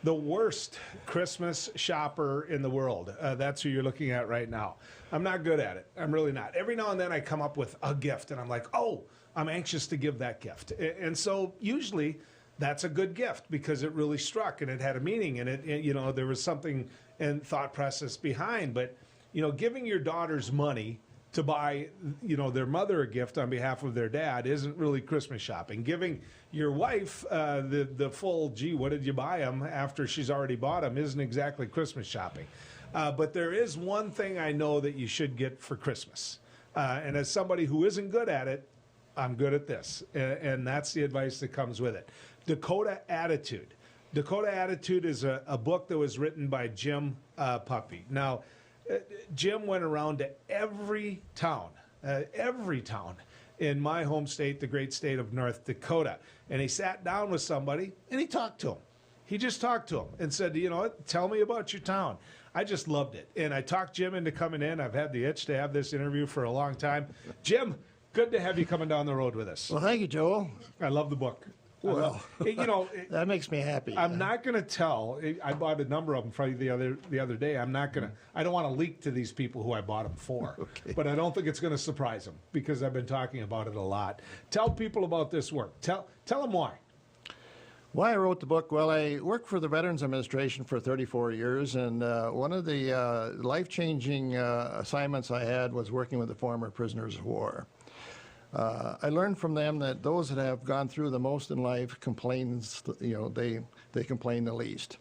The worst Christmas shopper in the world. That's who you're looking at right now. I'm not good at it. I'm really not. Every now and then I come up with a gift and I'm like, oh, I'm anxious to give that gift. And so usually that's a good gift because it really struck and it had a meaning and there was something and thought process behind. But, giving your daughters money to buy, their mother a gift on behalf of their dad isn't really Christmas shopping. Giving your wife the full, gee, what did you buy them after she's already bought them isn't exactly Christmas shopping. But there is one thing I know that you should get for Christmas. And as somebody who isn't good at it, I'm good at this. And that's the advice that comes with it. Dakota Attitude. Dakota Attitude is a book that was written by Jim Puppe. Now, Jim went around to every town in my home state, the great state of North Dakota. And he sat down with somebody and he talked to him. He just talked to him and said, tell me about your town. I just loved it. And I talked Jim into coming in. I've had the itch to have this interview for a long time. Jim, good to have you coming down the road with us. Well, thank you, Joel. I love the book. Well, that makes me happy. I'm not going to tell. I bought a number of them for you the other day. I don't want to leak to these people who I bought them for. Okay. But I don't think it's going to surprise them because I've been talking about it a lot. Tell people about this work. Tell them why. Why I wrote the book? Well, I worked for the Veterans Administration for 34 years, and one of the life-changing assignments I had was working with the former prisoners of war. I learned from them that those that have gone through the most in life complains, they complain the least.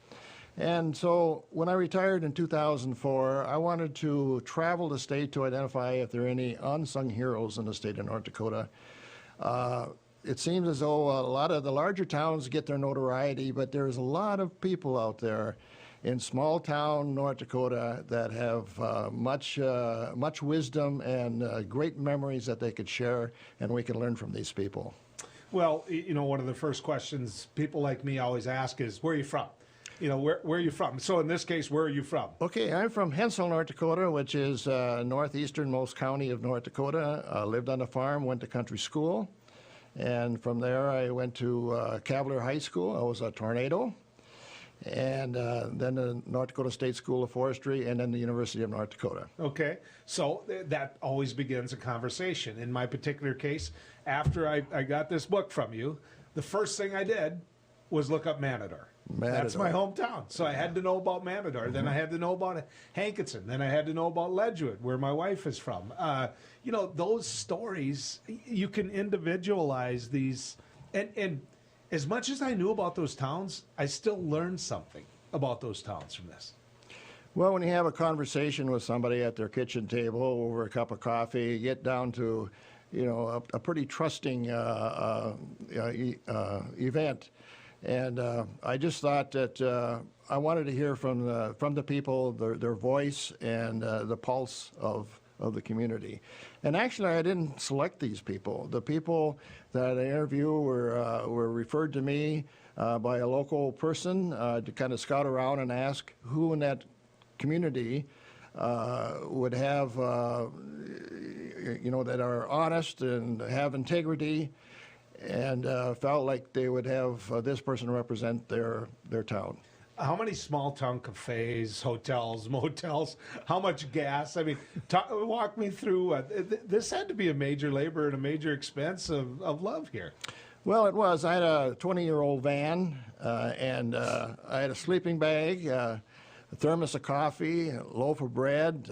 And so when I retired in 2004, I wanted to travel the state to identify if there are any unsung heroes in the state of North Dakota. It seems as though a lot of the larger towns get their notoriety, but there's a lot of people out there in small town North Dakota that have much wisdom and great memories that they could share, and we can learn from these people. Well, one of the first questions people like me always ask is, where are you from? Where are you from? So in this case, where are you from? Okay, I'm from Hensel, North Dakota, which is northeasternmost county of North Dakota. Lived on a farm, went to country school, and from there I went to Cavalier High School. I was a tornado. And then the North Dakota State School of Forestry, and then the University of North Dakota. Okay, so that always begins a conversation. In my particular case, after I got this book from you, the first thing I did was look up Matador. That's my hometown, so I had to know about Matador. Mm-hmm. Then I had to know about Hankinson. Then I had to know about Ledgewood, where my wife is from. Those stories, you can individualize these, and as much as I knew about those towns, I still learned something about those towns from this. Well, when you have a conversation with somebody at their kitchen table over a cup of coffee, you get down to, a pretty trusting event. And I just thought that I wanted to hear from the people, their voice and the pulse of the community. And actually, I didn't select these people. The people that I interview were referred to me by a local person to kind of scout around and ask who in that community would have, that are honest and have integrity, and felt like they would have this person represent their town. How many small town cafes, hotels, motels, how much gas? I mean, walk me through. This had to be a major labor and a major expense of love here. Well, it was. I had a 20-year-old van, and I had a sleeping bag, a thermos of coffee, a loaf of bread,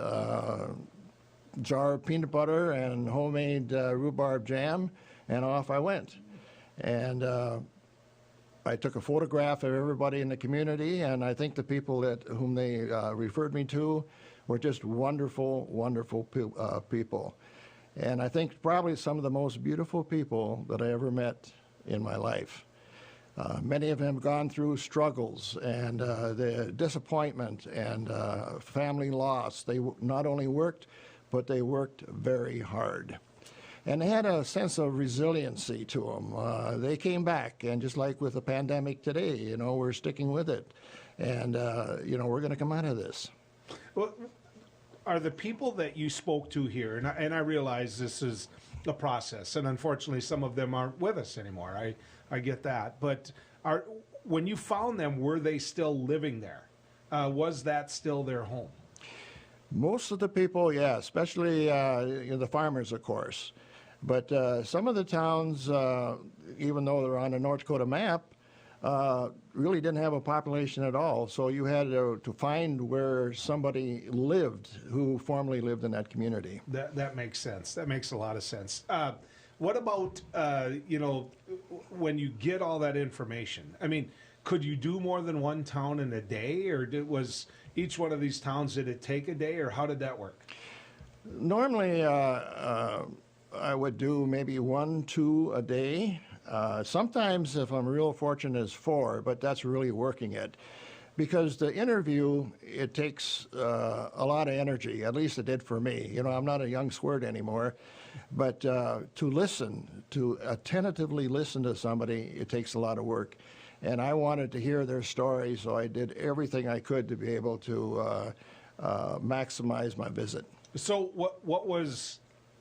jar of peanut butter, and homemade rhubarb jam, and off I went. And I took a photograph of everybody in the community, and I think the people whom they referred me to were just wonderful, wonderful people. And I think probably some of the most beautiful people that I ever met in my life. Many of them have gone through struggles and the disappointment and family loss. They not only worked, but they worked very hard. And they had a sense of resiliency to them. They came back, and just like with the pandemic today, we're sticking with it. And, we're going to come out of this. Well, are the people that you spoke to here, and I realize this is a process, and unfortunately some of them aren't with us anymore. I get that. But when you found them, were they still living there? Was that still their home? Most of the people, yeah, especially the farmers, of course. But some of the towns, even though they're on a North Dakota map, really didn't have a population at all. So you had to find where somebody lived who formerly lived in that community. That makes sense. That makes a lot of sense. What about, when you get all that information? I mean, could you do more than one town in a day, or was each one of these towns, did it take a day, or how did that work? Normally, I would do maybe 1, 2 a day. Sometimes, if I'm real fortunate, it's 4, but that's really working it. Because the interview, it takes a lot of energy. At least it did for me. You know, I'm not a young squirt anymore. But to listen, to attentively listen to somebody, it takes a lot of work. And I wanted to hear their story, so I did everything I could to be able to maximize my visit. So what was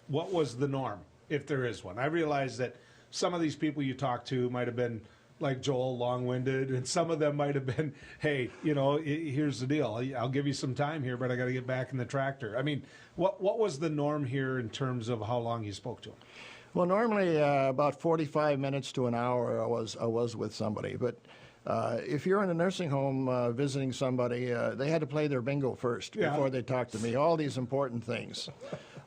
the norm, if there is one? I realize that some of these people you talk to might have been like Joel, long-winded, and some of them might have been, hey, here's the deal. I'll give you some time here, but I got to get back in the tractor. I mean, what was the norm here in terms of how long you spoke to them? Well, normally about 45 minutes to an hour I was with somebody. But if you're in a nursing home visiting somebody, they had to play their bingo first before they talked to me. All these important things.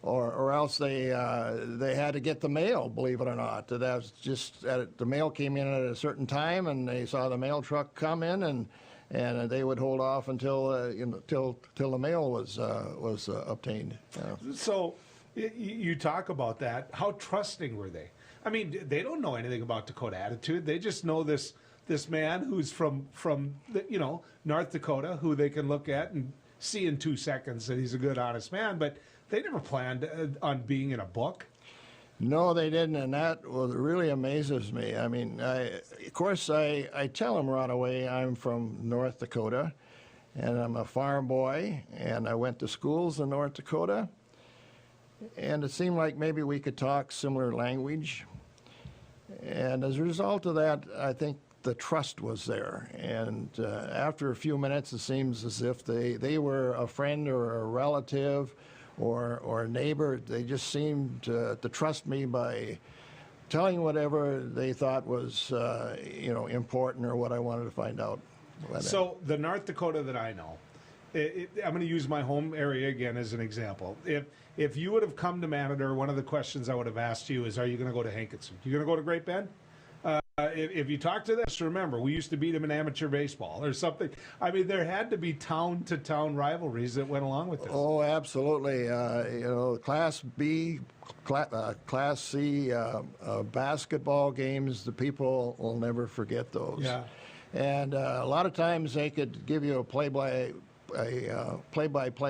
Or else they had to get the mail, believe it or not. That was just the mail came in at a certain time, and they saw the mail truck come in, and they would hold off until till the mail was obtained. So you talk about that. How trusting were they? I mean, they don't know anything about Dakota Attitude. They just know this man who's from North Dakota, who they can look at and see in 2 seconds that he's a good, honest man. But they never planned on being in a book. No, they didn't, and that really amazes me. I mean, of course, I tell them right away I'm from North Dakota, and I'm a farm boy, and I went to schools in North Dakota, and it seemed like maybe we could talk similar language. And as a result of that, I think the trust was there. And after a few minutes, it seems as if they were a friend or a relative or a neighbor. They just seemed to trust me by telling whatever they thought was important or what I wanted to find out. So the North Dakota that I know, I'm going to use my home area again as an example. If you would have come to Manador, one of the questions I would have asked you is, are you going to go to Hankinson? You going to go to Great Bend? If you talk to them, just remember, we used to beat them in amateur baseball or something. I mean, there had to be town-to-town rivalries that went along with this. Oh, absolutely. Class B, Class C basketball games, the people will never forget those. Yeah. And a lot of times they could give you a play-by-play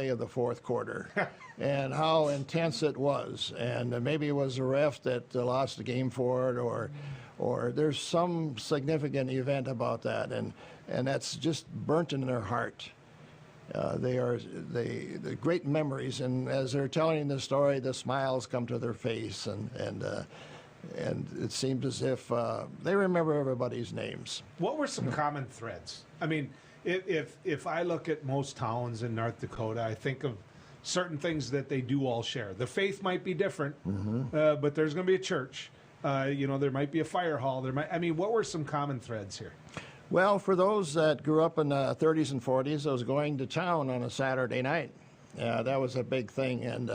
of the fourth quarter and how intense it was. And maybe it was a ref that lost the game for it, or there's some significant event about that, and that's just burnt in their heart. They are the great memories, and as they're telling the story, the smiles come to their face, and it seems as if they remember everybody's names. What were some common threads? I mean, if I look at most towns in North Dakota, I think of certain things that they do all share. The faith might be different, but there's going to be a church. There might be a fire hall. What were some common threads here? Well, for those that grew up in the 30s and 40s, I was going to town on a Saturday night. That was a big thing, and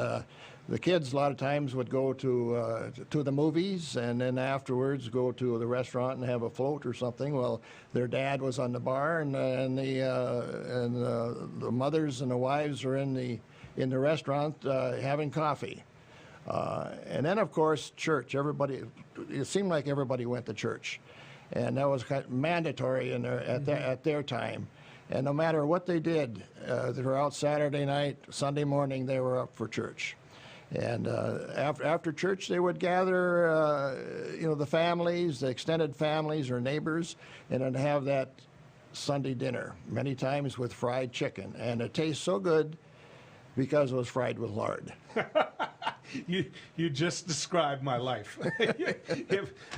the kids a lot of times would go to the movies, and then afterwards go to the restaurant and have a float or something. Well, their dad was on the bar, and the mothers and the wives are in the restaurant having coffee. And then, of course, church. It seemed like everybody went to church. And that was kind of mandatory at their time. And no matter what they did, they were out Saturday night, Sunday morning, they were up for church. And after church, they would gather, the families, the extended families or neighbors, and then have that Sunday dinner, many times with fried chicken. And it tastes so good because it was fried with lard. You just described my life.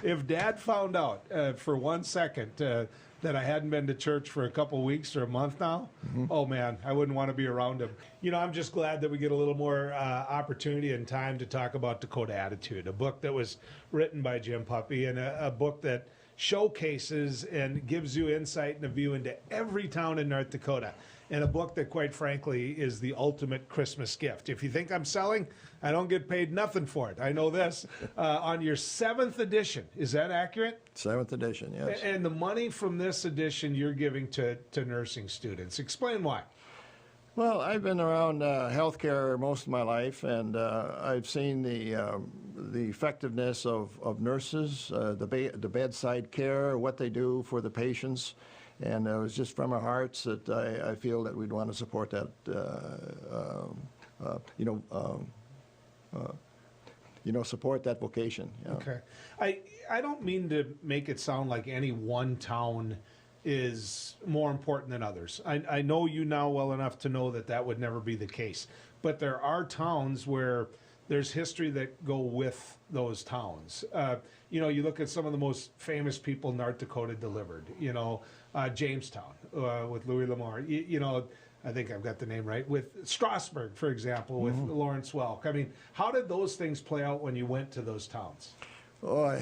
If Dad found out for 1 second that that I hadn't been to church for a couple weeks or a month now, oh man, I wouldn't want to be around him. You know, I'm just glad that we get a little more opportunity and time to talk about Dakota Attitude, a book that was written by Jim Puppe, and a book that showcases and gives you insight and a view into every town in North Dakota. And a book that, quite frankly, is the ultimate Christmas gift. If you think I'm selling, I don't get paid nothing for it. I know this. On your 7th edition, is that accurate? 7th edition, yes. And the money from this edition you're giving to nursing students. Explain why. Well, I've been around healthcare most of my life, and I've seen the effectiveness of nurses, the bedside care, what they do for the patients. And it was just from our hearts that I feel that we'd want to support that, support that vocation. Yeah. Okay. I don't mean to make it sound like any one town is more important than others. I know you now well enough to know that that would never be the case. But there are towns where there's history that go with those towns. You know, you look at some of the most famous people North Dakota delivered. You know, Jamestown with Louis L'Amour. You know, I think I've got the name right. With Strasburg, for example, with Lawrence Welk. I mean, how did those things play out when you went to those towns? Oh,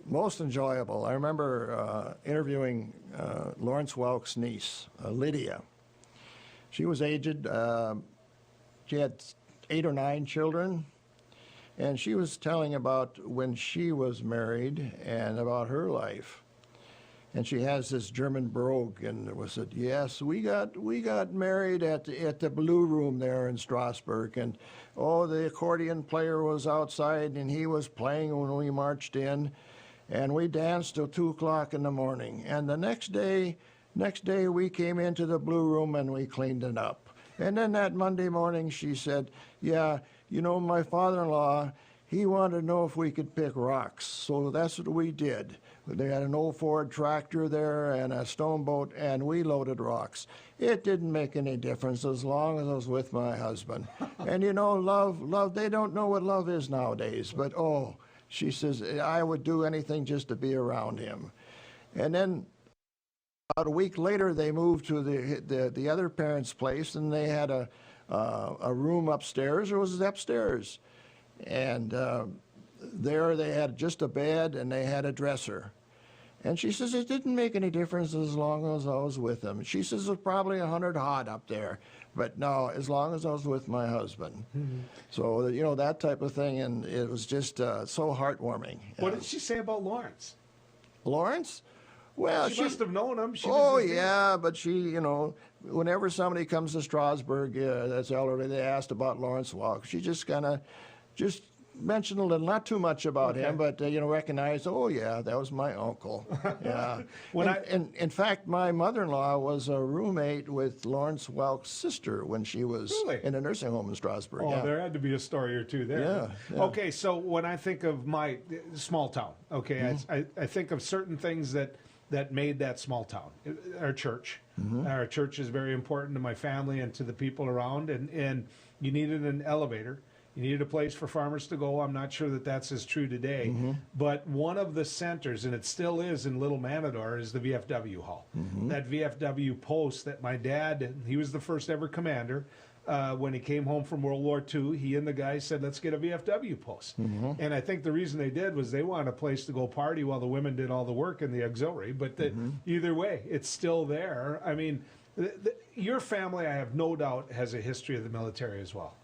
most enjoyable. I remember interviewing Lawrence Welk's niece, Lydia. She was aged. She had 8 or 9 children. And she was telling about when she was married and about her life. And she has this German brogue, and it was yes, we got married at the Blue Room there in Strasburg, and oh, the accordion player was outside, and he was playing when we marched in, and we danced till 2 o'clock in the morning. And the next day we came into the Blue Room and we cleaned it up. And then that Monday morning she said, yeah, you know, my father-in-law, he wanted to know if we could pick rocks, so that's what we did. They had an old Ford tractor there and a stone boat, and we loaded rocks. It didn't make any difference as long as I was with my husband. And you know, love, they don't know what love is nowadays, but oh, she says, I would do anything just to be around him. And then about a week later, they moved to the other parents' place, and they had a room upstairs. It was upstairs. And there they had just a bed and they had a dresser. And she says, it didn't make any difference as long as I was with him. She says, it was probably 100 hot up there. But no, as long as I was with my husband. So, you know, that type of thing, and it was just so heartwarming. What did she say about Lawrence? Lawrence? Well, she must have known him. Yeah, but she, you know, whenever somebody comes to Strasburg that's elderly, they asked about Lawrence Welk. She just kind of just mentioned a little, not too much about him, but, you know, recognized, oh, yeah, that was my uncle. Yeah. In fact, my mother-in-law was a roommate with Lawrence Welk's sister when she was in a nursing home in Strasburg. Oh, there had to be a story or two there. Yeah. Okay, so when I think of my small town, I think of certain things that made that small town. Our church. Our church is very important to my family and to the people around, and you needed an elevator. You needed a place for farmers to go. I'm not sure that that's as true today. But one of the centers, and it still is in Little Manador, is the VFW Hall. That VFW post that my dad, he was the first ever commander. When he came home from World War II, he and the guys said, let's get a VFW post. And I think the reason they did was they wanted a place to go party while the women did all the work in the auxiliary. But either way, it's still there. I mean, your family, I have no doubt, has a history of the military as well.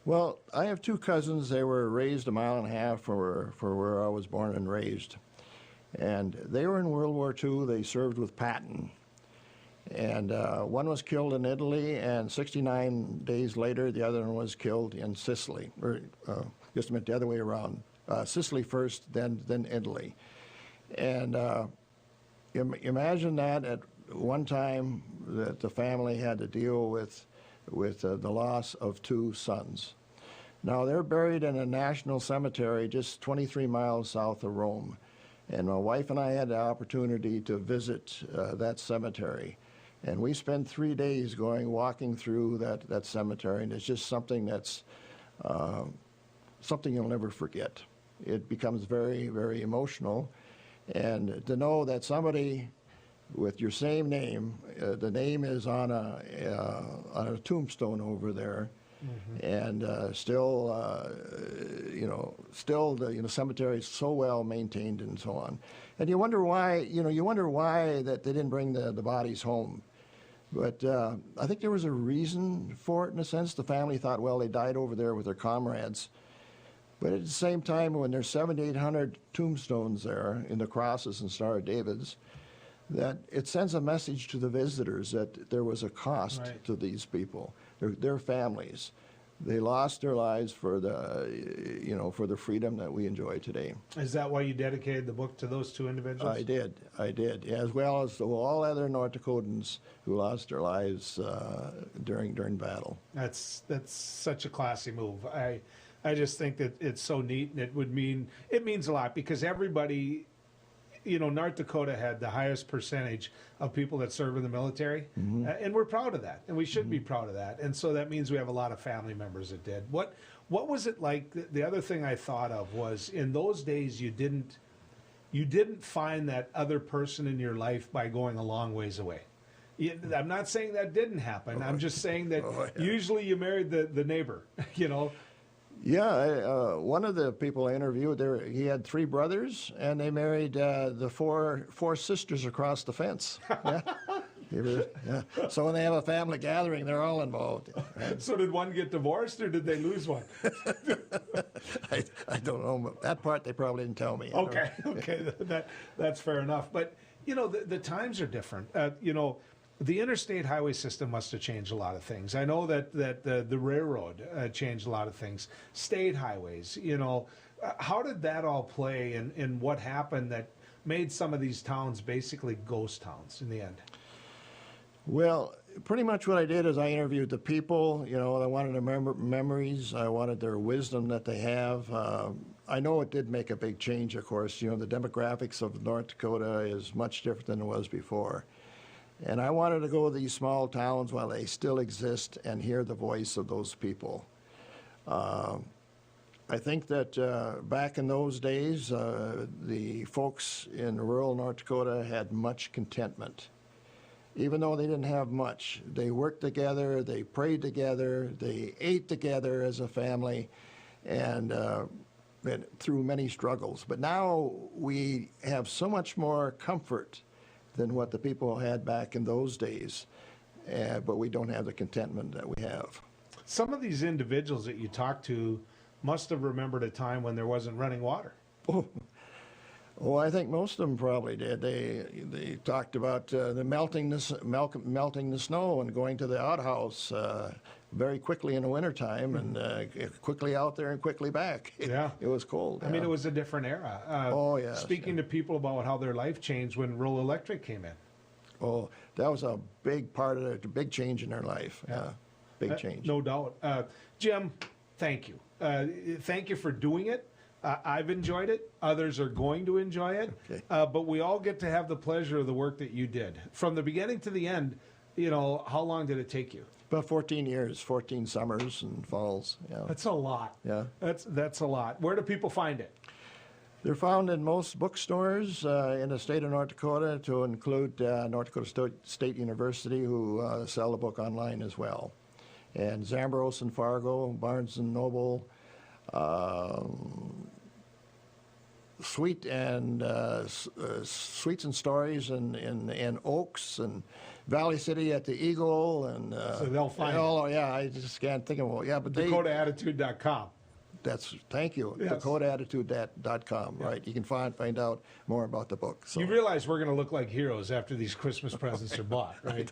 Well, I have 2 cousins. They were raised a mile and a half from where I was born and raised. And they were in World War II. They served with Patton. And one was killed in Italy, and 69 days later, the other one was killed in Sicily. Or just a minute, the other way around. Sicily first, then Italy. And imagine that at one time that the family had to deal with the loss of 2 sons. Now, they're buried in a national cemetery just 23 miles south of Rome. And my wife and I had the opportunity to visit that cemetery. And we spent 3 days walking through that cemetery, and it's just something that's something you'll never forget. It becomes very, very emotional. And to know that somebody with your same name. The name is on a tombstone over there. And still the cemetery is so well maintained and so on. And you wonder why, that they didn't bring the bodies home. But I think there was a reason for it in a sense. The family thought, well, they died over there with their comrades. But at the same time, when there's 700-800 tombstones there in the crosses and Star of Davids, that it sends a message to the visitors that there was a cost to these people, their families. They lost their lives for the freedom that we enjoy today. Is that why you dedicated the book to those two individuals? I did, as well as all other North Dakotans who lost their lives during battle. That's such a classy move. I just think that it's so neat, and it means a lot because everybody. North Dakota had the highest percentage of people that serve in the military, and we're proud of that, and we should be proud of that. And so that means we have a lot of family members that did. What was it like? The other thing I thought of was in those days you didn't find that other person in your life by going a long ways away. I'm not saying that didn't happen. I'm just saying that usually you married the neighbor, Yeah, one of the people I interviewed, he had 3 brothers, and they married the four sisters across the fence. Yeah. So when they have a family gathering, they're all involved. Right? So did one get divorced, or did they lose one? I don't know. That part they probably didn't tell me. Okay, that's fair enough. But, the times are different. The interstate highway system must have changed a lot of things. I know that the railroad changed a lot of things. State highways, how did that all play, and what happened that made some of these towns basically ghost towns in the end? Well, pretty much what I did is I interviewed the people. I wanted their memories. I wanted their wisdom that they have. I know it did make a big change, of course. The demographics of North Dakota is much different than it was before. And I wanted to go to these small towns while they still exist and hear the voice of those people. I think that back in those days, the folks in rural North Dakota had much contentment. Even though they didn't have much, they worked together, they prayed together, they ate together as a family, and through many struggles. But now we have so much more comfort than what the people had back in those days, but we don't have the contentment that we have. Some of these individuals that you talked to must have remembered a time when there wasn't running water. Oh, I think most of them probably did. They talked about the melting the snow and going to the outhouse very quickly in the wintertime and quickly out there and quickly back. It was cold. I mean, it was a different era. Speaking to people about how their life changed when rural electric came in. Oh, that was a big part of it, a big change in their life. Big change. No doubt. Jim, thank you. Thank you for doing it. I've enjoyed it. Others are going to enjoy it. Okay. But we all get to have the pleasure of the work that you did. From the beginning to the end, how long did it take you? About 14 years, 14 summers and falls. Yeah. That's a lot. Yeah. That's a lot. Where do people find it? They're found in most bookstores in the state of North Dakota, to include North Dakota State University, who sell the book online as well. And Zambros and Fargo, Barnes and Noble, Sweets and Stories in Oaks, and Valley City at the Eagle, and so they'll find it. Yeah, I just can't think of it. Yeah, but DakotaAttitude.com. Thank you. Yes. DakotaAttitude.com. Yeah. Right. You can find out more about the book. So. You realize we're going to look like heroes after these Christmas presents are bought, right?